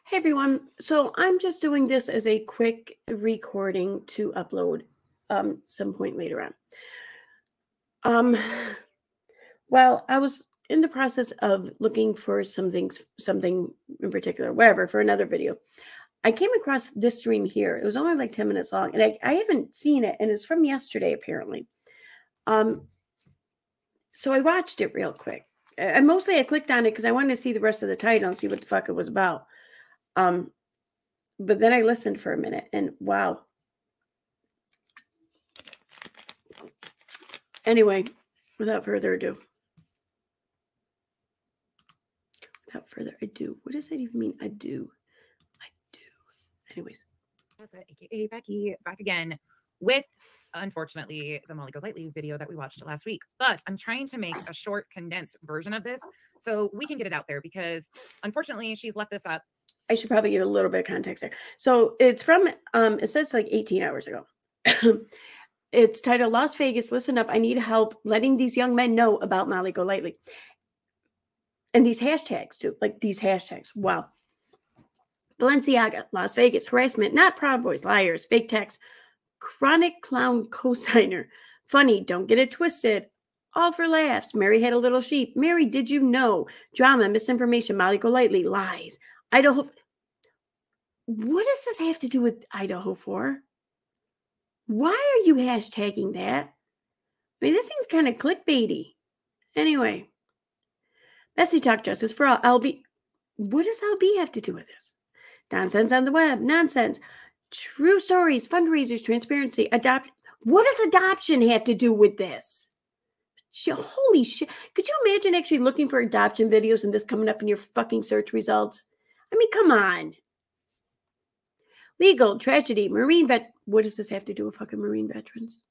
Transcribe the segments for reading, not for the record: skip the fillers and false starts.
Hey everyone. So I'm just doing this as a quick recording to upload some point later on. Um well, I was in the process of looking for something in particular, whatever, for another video. I came across this stream here. It was only like 10 minutes long, and I haven't seen it, and it's from yesterday apparently. Um so I watched it real quick. And mostly I clicked on it because I wanted to see the rest of the title and see what the fuck it was about. Um but then I listened for a minute and wow. Anyway, without further ado, what does that even mean? Ado. Anyways. AKA Becky, back again with, unfortunately, the Molly Go Lightly video that we watched last week. But I'm trying to make a short, condensed version of this so we can get it out there because, unfortunately, she's left this up. I should probably give a little bit of context there. So it's from, it says like 18 hours ago. It's titled Las Vegas, Listen Up, I Need Help Letting These Young Men Know About Molly Go Lightly. And these hashtags too, like these hashtags. Wow. Balenciaga, Las Vegas, harassment, not Proud Boys, liars, fake text, chronic clown cosigner, funny, don't get it twisted, all for laughs, Mary had a little sheep, Mary, did you know, drama, misinformation, Molly Go Lightly, lies, Idaho. What does this have to do with Idaho for? Why are you hashtagging that? I mean, this thing's kind of clickbaity. Anyway, Messy Talk Justice for All. LB. What does LB have to do with this? Nonsense on the web. Nonsense. True stories. Fundraisers. Transparency. Adopt. What does adoption have to do with this? Holy shit. Could you imagine actually looking for adoption videos and this coming up in your fucking search results? I mean, come on. Legal. Tragedy. Marine vet. What does this have to do with fucking Marine veterans?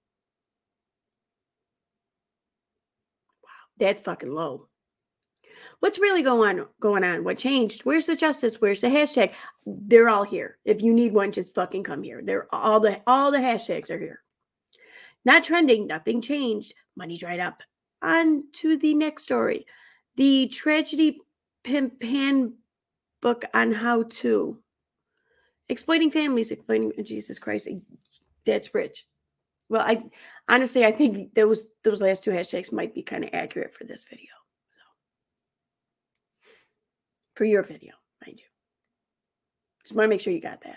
Wow. That's fucking low. What's really going on? What changed? Where's the justice? Where's the hashtag? They're all here. If you need one, just fucking come here. They're all the hashtags are here. Not trending. Nothing changed. Money dried up. On to the next story. The tragedy pimp handbook on how to. Exploiting families. Exploiting Jesus Christ. That's rich. Well, I honestly think those last two hashtags might be kind of accurate for this video. For your video, mind you. Just want to make sure you got that.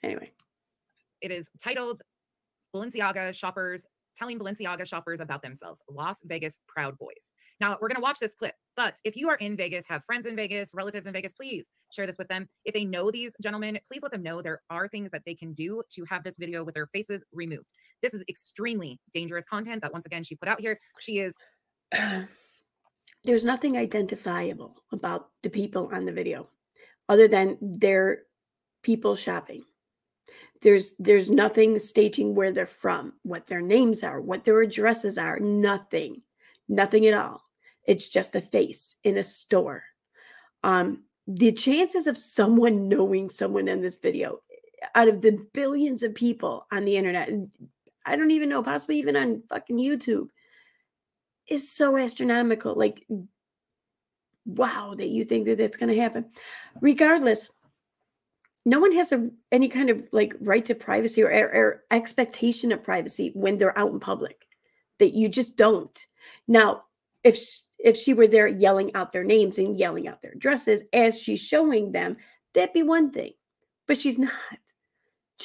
Anyway. It is titled Balenciaga Shoppers, Telling Balenciaga Shoppers About Themselves, Las Vegas Proud Boys. Now, we're going to watch this clip, but if you are in Vegas, have friends in Vegas, relatives in Vegas, please share this with them. If they know these gentlemen, please let them know there are things that they can do to have this video with their faces removed. This is extremely dangerous content that, once again, she put out here. She is... There's nothing identifiable about the people on the video other than their people shopping. There's nothing stating where they're from, what their names are, what their addresses are, nothing at all. It's just a face in a store. The chances of someone knowing someone in this video out of the billions of people on the internet, I don't even know, possibly even on fucking YouTube, is so astronomical. Like, wow, that you think that that's going to happen. Regardless, no one has any kind of like right to privacy or expectation of privacy when they're out in public. That you just don't. Now, if she were there yelling out their names and yelling out their addresses as she's showing them, that'd be one thing. But she's not.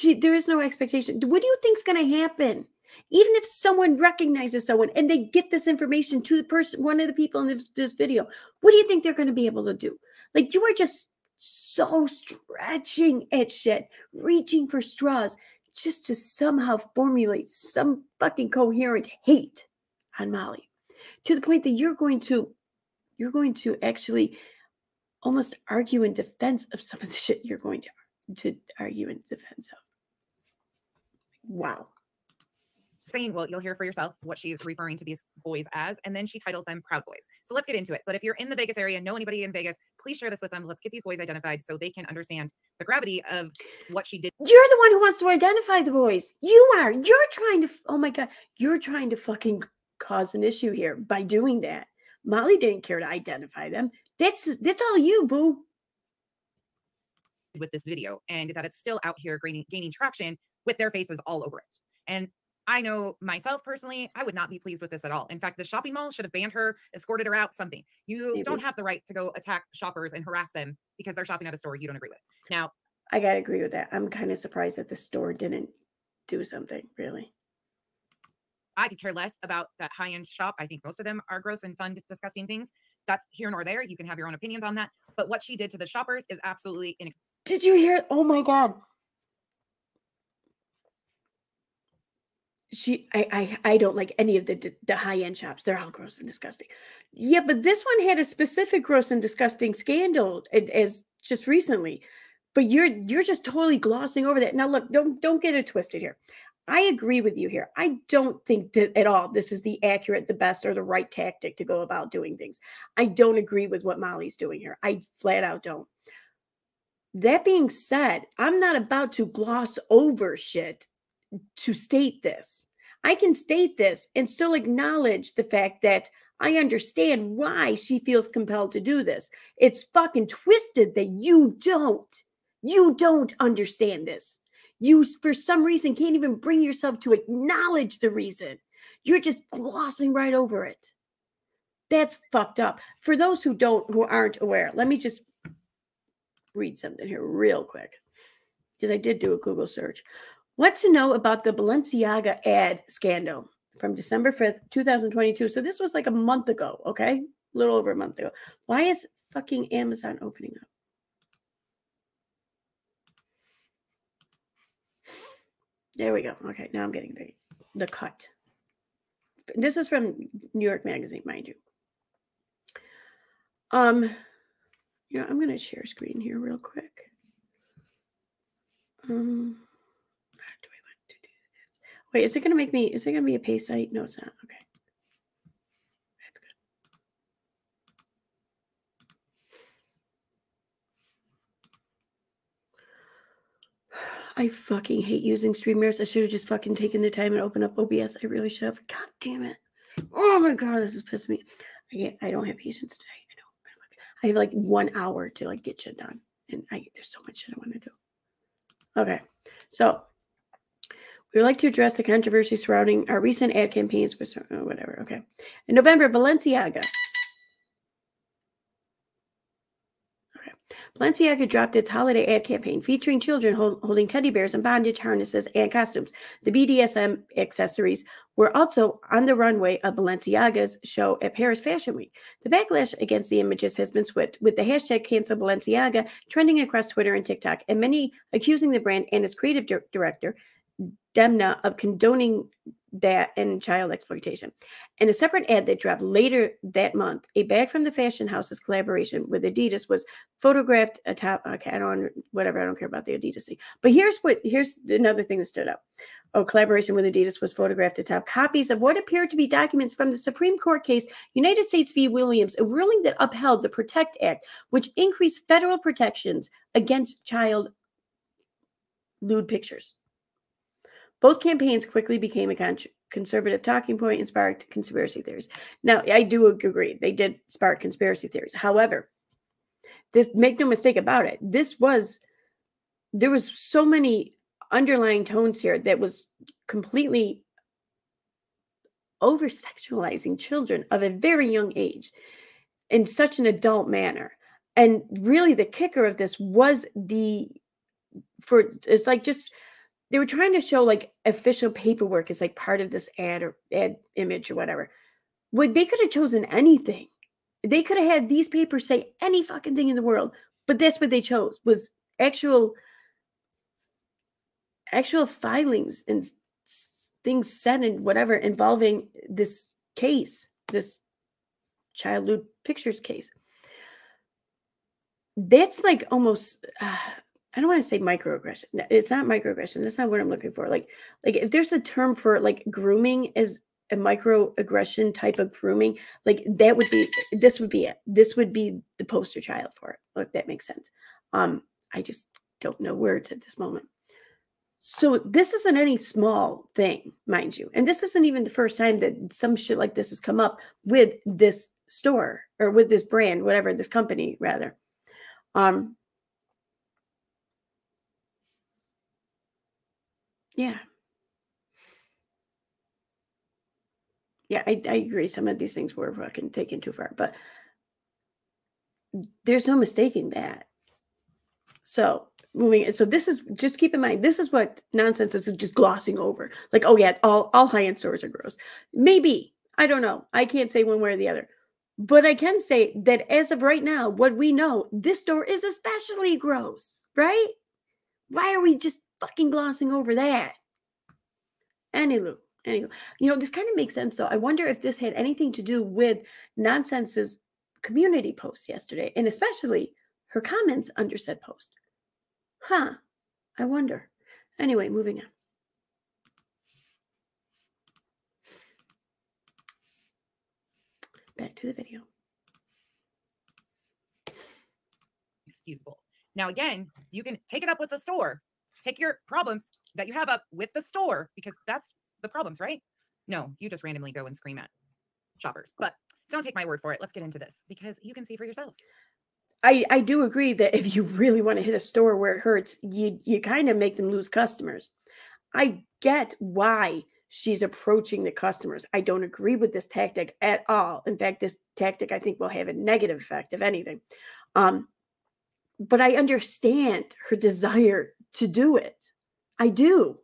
There is no expectation. What do you think's going to happen? Even if someone recognizes someone and they get this information to the person, one of the people in this video, what do you think they're going to be able to do? Like, you are just so stretching at shit, reaching for straws just to somehow formulate some fucking coherent hate on Molly to the point that you're going to actually almost argue in defense of some of the shit you're going to argue in defense of. Wow. Saying, well, you'll hear for yourself what she's referring to these boys as, and then she titles them Proud Boys. So let's get into it. But if you're in the Vegas area, know anybody in Vegas, please share this with them. Let's get these boys identified so they can understand the gravity of what she did. You're the one who wants to identify the boys. You are. You're trying to, oh my God, you're trying to fucking cause an issue here by doing that. Molly didn't care to identify them. That's all you, boo. with this video, and that it's still out here gaining traction with their faces all over it. And I know myself personally, I would not be pleased with this at all. In fact, the shopping mall should have banned her, escorted her out, something. You Maybe. don't have the right to go attack shoppers and harass them because they're shopping at a store you don't agree with. Now, I gotta agree with that. I'm kind of surprised that the store didn't do something, really. I could care less about that high-end shop. I think most of them are gross and fun, disgusting things. That's here nor there. You can have your own opinions on that. But what she did to the shoppers is absolutely inacceptable. Did you hear? Oh my God. I don't like any of the high-end shops. They're all gross and disgusting. Yeah, but this one had a specific gross and disgusting scandal as just recently. But you're just totally glossing over that. Now look, don't get it twisted here. I agree with you here. I don't think that at all this is the accurate, the best, or the right tactic to go about doing things. I don't agree with what Molly's doing here. I flat out don't. That being said, I'm not about to gloss over shit to state this. I can state this and still acknowledge the fact that I understand why she feels compelled to do this. It's fucking twisted that you don't understand this. You, for some reason, can't even bring yourself to acknowledge the reason. You're just glossing right over it. That's fucked up. For those who aren't aware, let me just read something here real quick, because I did do a Google search. What to know about the Balenciaga ad scandal from December 5th, 2022. So this was like a month ago, okay? A little over a month ago. Why is fucking Amazon opening up? There we go. Okay, now I'm getting the cut. This is from New York Magazine, mind you. I'm going to share screen here real quick. How do I want to do this? Wait, is it going to be a pay site? No, it's not. Okay. That's good. I fucking hate using StreamYards. I should have just fucking taken the time and opened up OBS. I really should have. God damn it. Oh my God, this is pissing me. I don't have patience today. I have like 1 hour to like get shit done. And there's so much shit I want to do. Okay. So we would like to address the controversy surrounding our recent ad campaigns with whatever. Okay. In November, Balenciaga dropped its holiday ad campaign featuring children holding teddy bears and bondage harnesses and costumes. The BDSM accessories were also on the runway of Balenciaga's show at Paris Fashion Week. The backlash against the images has been swift, with the hashtag Cancel Balenciaga trending across Twitter and TikTok, and many accusing the brand and its creative director, Demna, of condoning that and child exploitation. In a separate ad that dropped later that month, a bag from the fashion house's collaboration with Adidas was photographed atop. Okay, I don't care about the Adidas thing. But here's another thing that stood out. Collaboration with Adidas was photographed atop copies of what appeared to be documents from the Supreme Court case United States v. Williams, a ruling that upheld the PROTECT Act, which increased federal protections against child lewd pictures. Both campaigns quickly became a conservative talking point and sparked conspiracy theories. Now, I do agree. They did spark conspiracy theories. However, make no mistake about it, there was so many underlying tones here that was completely over-sexualizing children of a very young age in such an adult manner. And really the kicker of this was it's like just... They were trying to show like official paperwork as like part of this ad image or whatever. Well, they could have chosen anything. They could have had these papers say any fucking thing in the world, but that's what they chose, was actual filings and things said and whatever involving this case, this child lewd pictures case. That's like almost... I don't want to say microaggression. It's not microaggression. That's not what I'm looking for. Like if there's a term for like grooming as a microaggression type of grooming, like this would be it. This would be the poster child for it. If that makes sense. I just don't know words at this moment. So this isn't any small thing, mind you. And this isn't even the first time that some shit like this has come up with this store or with this brand, whatever, this company rather. Yeah. Yeah, I agree. Some of these things were fucking taken too far, but there's no mistaking that. So so this is, just keep in mind, this is what nonsense is just glossing over. Like, oh yeah, all high-end stores are gross. Maybe. I don't know. I can't say one way or the other. But I can say that as of right now, what we know, this store is especially gross, right? Why are we just fucking glossing over that? Anywho, this kind of makes sense though. I wonder if this had anything to do with Nonsense's community post yesterday, and especially her comments under said post. Huh. I wonder. Anyway, moving on. Back to the video. Excusable. Now, again, you can take it up with the store. Take your problems that you have up with the store, because that's the problems, right? No, you just randomly go and scream at shoppers. But don't take my word for it. Let's get into this, because you can see for yourself. I do agree that if you really want to hit a store where it hurts, you kind of make them lose customers. I get why she's approaching the customers. I don't agree with this tactic at all. In fact, this tactic I think will have a negative effect, if anything. But I understand her desire to do it. I do.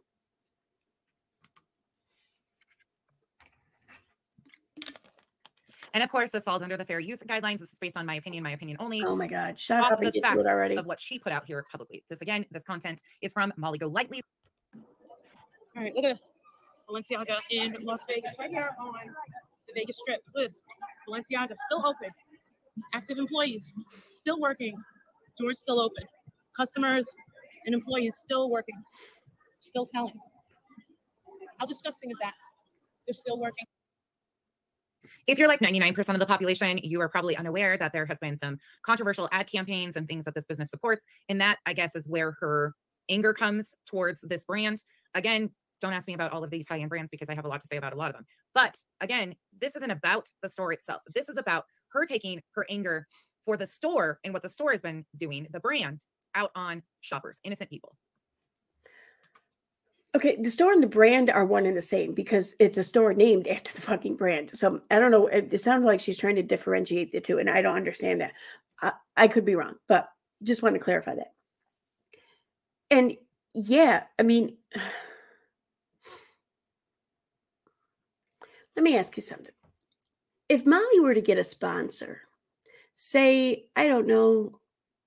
And of course, this falls under the fair use guidelines. This is based on my opinion only. Oh my God, shut up and get to it already. Of what she put out here publicly. This content is from Molly Go Lightly. All right, look at this. Balenciaga in Las Vegas, right here on the Vegas Strip. Look at this. Balenciaga still open. Active employees still working. Doors still open. Customers and employees still working. Still selling. How disgusting is that? They're still working. If you're like 99% of the population, you are probably unaware that there has been some controversial ad campaigns and things that this business supports. And that, I guess, is where her anger comes towards this brand. Again, don't ask me about all of these high-end brands because I have a lot to say about a lot of them. But again, this isn't about the store itself. This is about her taking her anger for the store and what the store has been doing, the brand, out on shoppers, innocent people. Okay, the store and the brand are one and the same because it's a store named after the fucking brand. So I don't know. It sounds like she's trying to differentiate the two, and I don't understand that. I could be wrong, but just want to clarify that. And yeah, I mean, let me ask you something. If Molly were to get a sponsor, say, I don't know,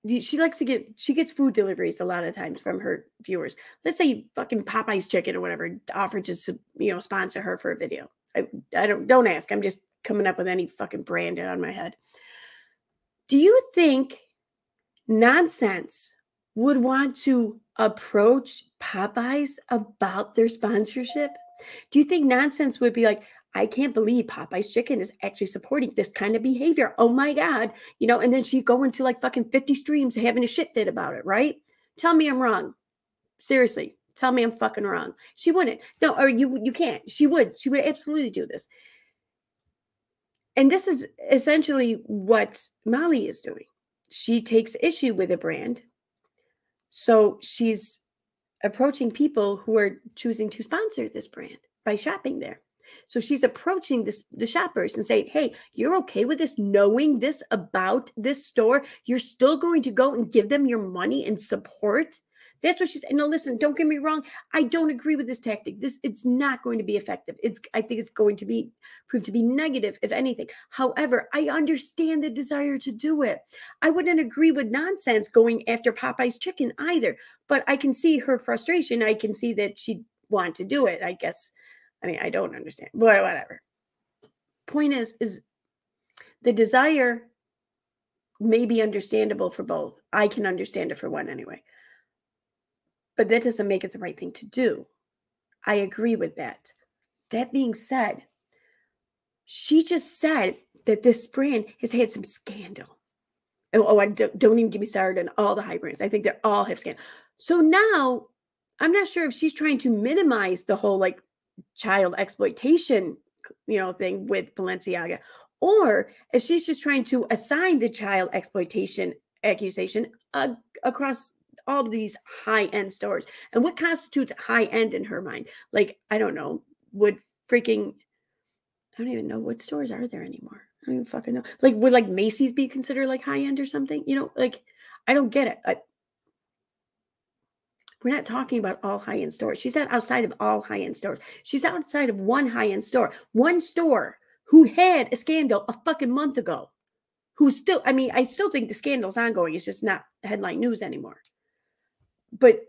she gets food deliveries a lot of times from her viewers. Let's say fucking Popeye's Chicken or whatever offered to, sponsor her for a video. I don't ask. I'm just coming up with any fucking brand on my head. Do you think Nonsense would want to approach Popeyes about their sponsorship? Do you think Nonsense would be like, I can't believe Popeye's Chicken is actually supporting this kind of behavior. Oh my God. And then she'd go into like fucking 50 streams having a shit fit about it, right? Tell me I'm wrong. Seriously. Tell me I'm fucking wrong. She wouldn't. No, or you can't. She would absolutely do this. And this is essentially what Molly is doing. She takes issue with a brand. So she's approaching people who are choosing to sponsor this brand by shopping there. So she's approaching the shoppers and saying, hey, you're okay with this, knowing this about this store? You're still going to go and give them your money and support? That's what she's saying. No, listen, don't get me wrong. I don't agree with this tactic. It's not going to be effective. I think it's going to prove to be negative, if anything. However, I understand the desire to do it. I wouldn't agree with Nonsense going after Popeye's Chicken either, but I can see her frustration. I can see that she'd want to do it, I guess. I mean, I don't understand, but whatever. Point is the desire may be understandable for both. I can understand it for one anyway. But that doesn't make it the right thing to do. I agree with that. That being said, she just said that this brand has had some scandal. Oh, don't even get me started on all the high brands. I think they all have scandal. So now, I'm not sure if she's trying to minimize the whole like child exploitation, thing with Balenciaga, or if she's just trying to assign the child exploitation accusation across all these high-end stores. And what constitutes high-end in her mind? Like, I don't know, would freaking, I don't even know what stores are there anymore. I don't even fucking know. Like, would like Macy's be considered like high-end or something? You know, like, I don't get it. We're not talking about all high-end stores. She's not outside of all high-end stores. She's outside of one high-end store. One store who had a scandal a fucking month ago. Who's still, I mean, I still think the scandal's ongoing. It's just not headline news anymore. But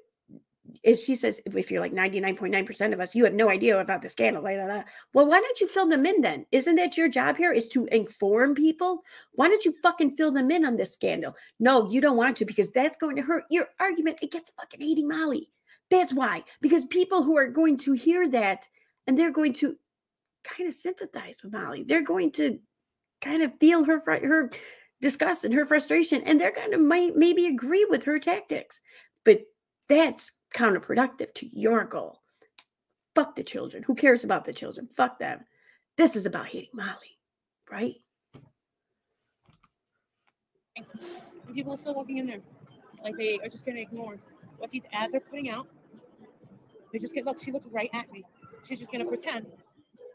as she says, if you're like 99.9% of us, you have no idea about the scandal. Blah, blah, blah. Well, why don't you fill them in then? Isn't that your job here, is to inform people? Why don't you fucking fill them in on this scandal? No, you don't want to, because that's going to hurt your argument against fucking hating Molly. That's why. Because people who are going to hear that and they're going to kind of sympathize with Molly. They're going to kind of feel her disgust and her frustration, and they're going to maybe agree with her tactics. But that's counterproductive to your goal. Fuck the children. Who cares about the children? Fuck them. This is about hating Molly, right? And people are still walking in there. Like, they are just going to ignore what these ads are putting out. They just get, look, she looks right at me. She's just going to pretend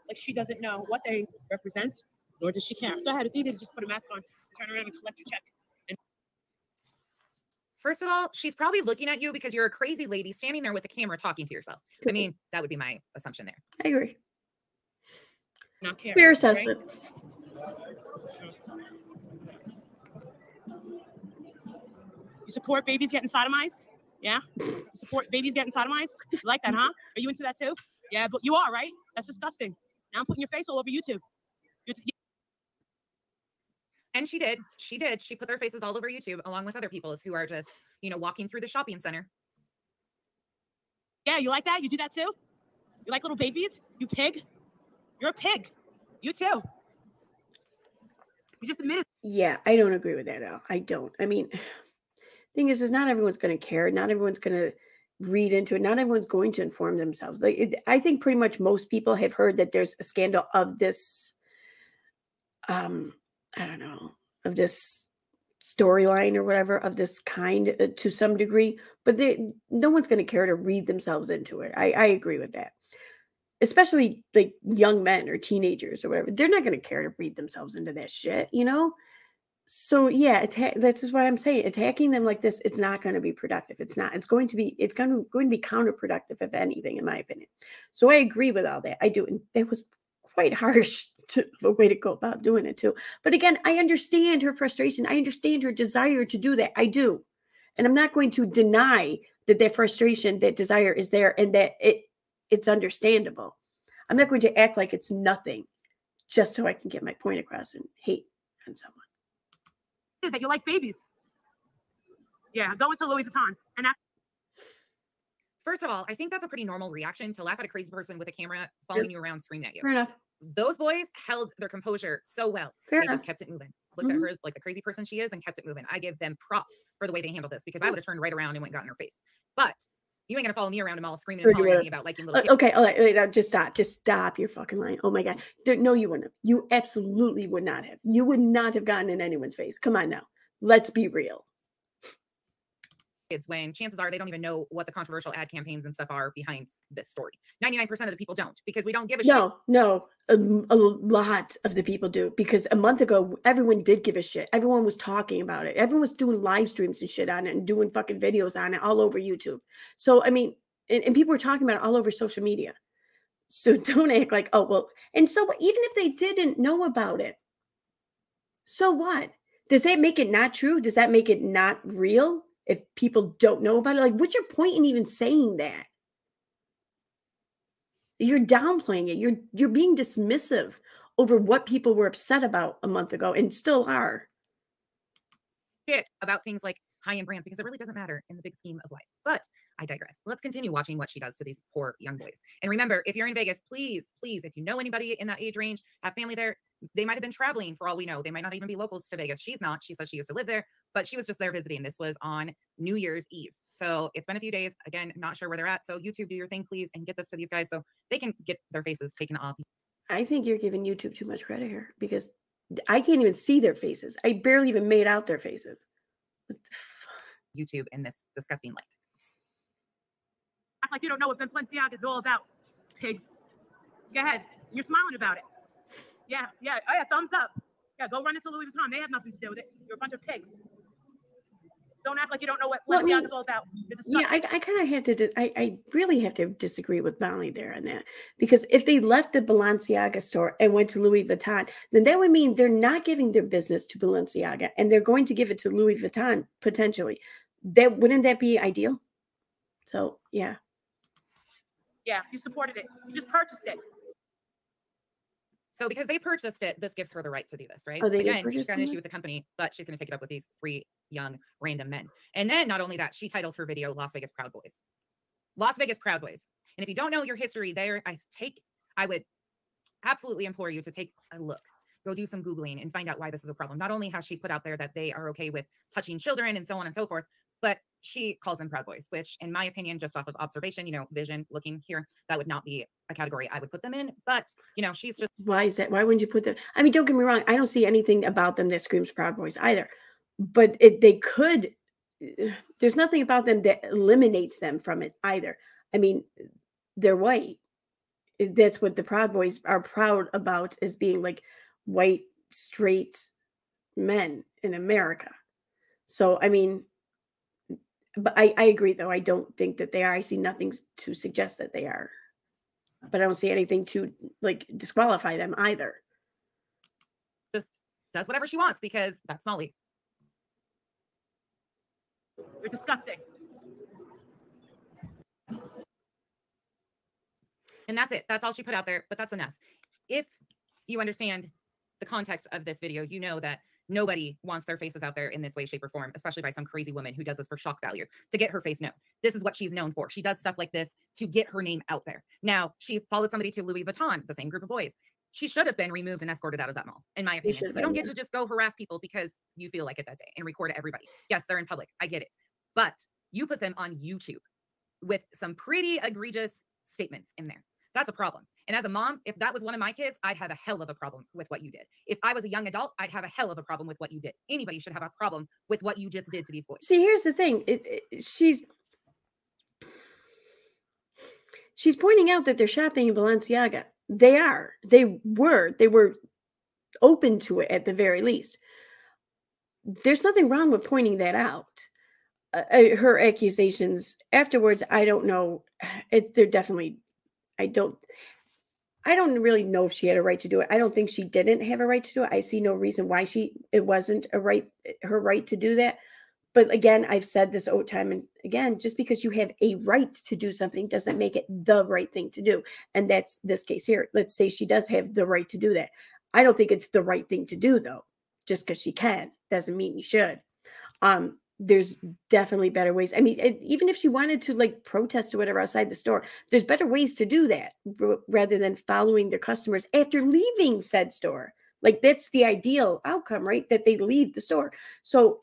like she doesn't know what they represent, nor does she care. Go ahead. It's easy to just put a mask on, turn around and collect your check. First of all, she's probably looking at you because you're a crazy lady standing there with the camera talking to yourself. I mean, that would be my assumption there. I agree. Not care. Fair assessment. Right? You support babies getting sodomized? Yeah? You support babies getting sodomized? You like that, huh? Are you into that too? Yeah, but you are, right? That's disgusting. Now I'm putting your face all over YouTube. And she did. She did. She put their faces all over YouTube along with other people's who are just, you know, walking through the shopping center. Yeah, you like that? You do that too? You like little babies? You pig? You're a pig. You too. You just admitted. Yeah, I don't agree with that, Al. I don't. I mean, thing is not everyone's going to care. Not everyone's going to read into it. Not everyone's going to inform themselves. Like, I think pretty much most people have heard that there's a scandal of this, I don't know, of this storyline or whatever, of this kind to some degree, but no one's going to care to read themselves into it. I agree with that. Especially like young men or teenagers or whatever. They're not going to care to read themselves into that shit, you know? So yeah, that's just what I'm saying. Attacking them like this, it's not going to be productive. It's not. It's going to be counterproductive, if anything, in my opinion. So I agree with all that. I do. And that was quite harsh a way to go about doing it too. But again, I understand her frustration. I understand her desire to do that. I do. And I'm not going to deny that frustration, that desire is there, and that it's understandable. I'm not going to act like it's nothing just so I can get my point across and hate on someone. That you like babies. Yeah, go into Louis Vuitton. And that. First of all, I think that's a pretty normal reaction to laugh at a crazy person with a camera following you around, screaming at you. Fair enough. Those boys held their composure so well. Fair they enough. Just kept it moving. Looked at her like the crazy person she is and kept it moving. I give them props for the way they handled this, because I would have turned right around and went and got in her face. But you ain't gonna follow me around a mall screaming and hollering at me about liking little kids. Okay, all right, just stop. You're fucking lying. Oh my God. No, you wouldn't have. You absolutely would not have. You would not have gotten in anyone's face. Come on now. Let's be real. Kids, when chances are they don't even know what the controversial ad campaigns and stuff are behind this story. 99% of the people don't, because we don't give a shit. No, a lot of the people do, because a month ago, everyone did give a shit. Everyone was talking about it. Everyone was doing live streams and shit on it and doing fucking videos on it all over YouTube. So, I mean, and people were talking about it all over social media. So don't act like, oh, well, and so even if they didn't know about it, so what? Does that make it not true? Does that make it not real? If people don't know about it, like, what's your point in even saying that? You're downplaying it. You're being dismissive over what people were upset about a month ago and still are. Shit about things like high-end brands, because it really doesn't matter in the big scheme of life. But I digress. Let's continue watching what she does to these poor young boys. And remember, if you're in Vegas, please, if you know anybody in that age range, have family there, they might have been traveling for all we know. They might not even be locals to Vegas. She's not. She says she used to live there, but she was just there visiting. This was on New Year's Eve. So it's been a few days. Again, not sure where they're at. So YouTube, do your thing, please, and get this to these guys so they can get their faces taken off. I think you're giving YouTube too much credit here, because I can't even see their faces. I barely even made out their faces. YouTube in this disgusting light. Act like you don't know what Balenciaga is all about, pigs. Go ahead. You're smiling about it. Yeah. Oh, yeah, thumbs up. Yeah, go run into Louis Vuitton. They have nothing to do with it. You're a bunch of pigs. Don't act like you don't know what Balenciaga is all about. Yeah, I kind of have to, I really have to disagree with Molly there on that. Because if they left the Balenciaga store and went to Louis Vuitton, then that would mean they're not giving their business to Balenciaga and they're going to give it to Louis Vuitton potentially. Wouldn't that be ideal? So, yeah. Yeah, you supported it. You just purchased it. So because they purchased it, this gives her the right to do this, right? Oh, they Again, purchased she's got an issue it? with the company, but she's going to take it up with these 3 young random men. And then not only that, she titles her video Las Vegas Proud Boys. Las Vegas Proud Boys. And if you don't know your history there, I would absolutely implore you to take a look. Go do some Googling and find out why this is a problem. Not only has she put out there that they are okay with touching children and so on and so forth, but she calls them Proud Boys, which in my opinion, just off of observation, you know, vision, looking here, that would not be a category I would put them in. But, you know, she's just. Why is that? Why wouldn't you put them? I mean, don't get me wrong. I don't see anything about them that screams Proud Boys either. But they could. There's nothing about them that eliminates them from it either. I mean, they're white. That's what the Proud Boys are proud about, is being like white, straight men in America. So, I mean, but I agree, though. I don't think that they are. I see nothing to suggest that they are. But I don't see anything to like disqualify them either. Just does whatever she wants because that's Molly. You're disgusting. And that's it. That's all she put out there, but that's enough. If you understand the context of this video, you know that nobody wants their faces out there in this way, shape, or form, especially by some crazy woman who does this for shock value, to get her face known. This is what she's known for. She does stuff like this to get her name out there. Now, she followed somebody to Louis Vuitton, the same group of boys. She should have been removed and escorted out of that mall, in my opinion. You don't get to just go harass people because you feel like it that day and record everybody. Yes, they're in public. I get it. But you put them on YouTube with some pretty egregious statements in there. That's a problem. And as a mom, if that was one of my kids, I'd have a hell of a problem with what you did. If I was a young adult, I'd have a hell of a problem with what you did. Anybody should have a problem with what you just did to these boys. See, here's the thing. She's pointing out that they're shopping in Balenciaga. They are. They were open to it at the very least. There's nothing wrong with pointing that out. Her accusations afterwards, I don't know. They're definitely. I don't really know if she had a right to do it. I don't think she didn't have a right to do it. I see no reason why it wasn't her right to do that. But again, I've said this over time and again, just because you have a right to do something doesn't make it the right thing to do. And that's this case here. Let's say she does have the right to do that. I don't think it's the right thing to do though. Just because she can doesn't mean you should. There's definitely better ways. I mean, even if she wanted to like protest or whatever outside the store, there's better ways to do that rather than following their customers after leaving said store. Like that's the ideal outcome, right? That they leave the store. So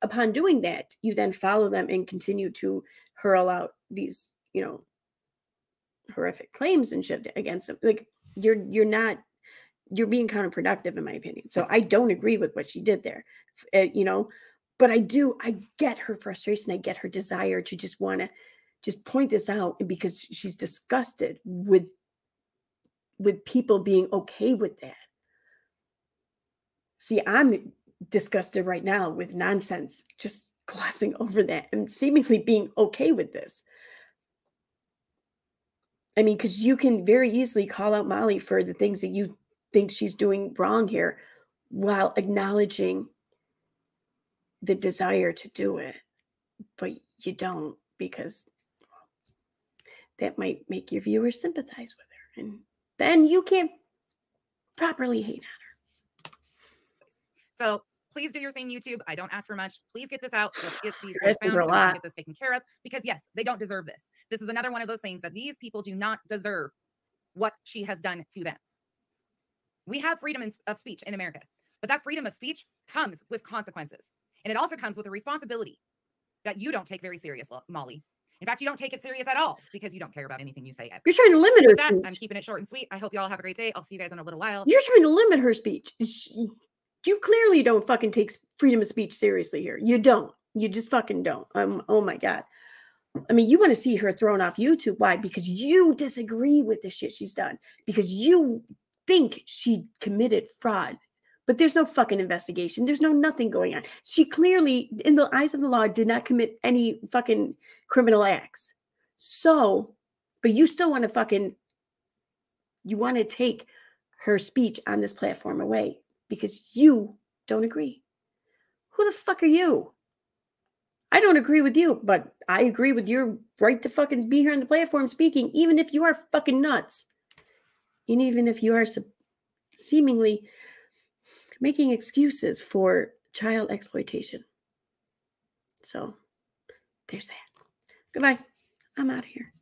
upon doing that, you then follow them and continue to hurl out these, you know, horrific claims and shit against them. Like you're being counterproductive in my opinion. So I don't agree with what she did there, you know. But I get her frustration. I get her desire to just want to just point this out because she's disgusted with people being okay with that. See, I'm disgusted right now with nonsense, just glossing over that and seemingly being okay with this. I mean, because you can very easily call out Molly for the things that you think she's doing wrong here while acknowledging the desire to do it, but you don't because that might make your viewers sympathize with her, and then you can't properly hate on her. So please do your thing, YouTube. I don't ask for much. Please get this out. Let's get these You're boys asking found for a so we can lot. get this taken care of because yes, they don't deserve this. This is another one of those things that these people do not deserve what she has done to them. We have freedom of speech in America, but that freedom of speech comes with consequences. And it also comes with a responsibility that you don't take very serious, Molly. In fact, you don't take it serious at all because you don't care about anything you say ever. You're trying to limit her. With that, I'm keeping it short and sweet. I hope you all have a great day. I'll see you guys in a little while. You're trying to limit her speech. You clearly don't fucking take freedom of speech seriously here. You don't. You just fucking don't. Oh my God. I mean, you want to see her thrown off YouTube. Why? Because you disagree with the shit she's done. Because you think she committed fraud. But there's no fucking investigation. There's no nothing going on. She clearly, in the eyes of the law, did not commit any fucking criminal acts. So, but you still want to fucking, you want to take her speech on this platform away because you don't agree. Who the fuck are you? I don't agree with you, but I agree with your right to fucking be here on the platform speaking, even if you are fucking nuts. And even if you are seemingly making excuses for child exploitation. So there's that. Goodbye. I'm out of here.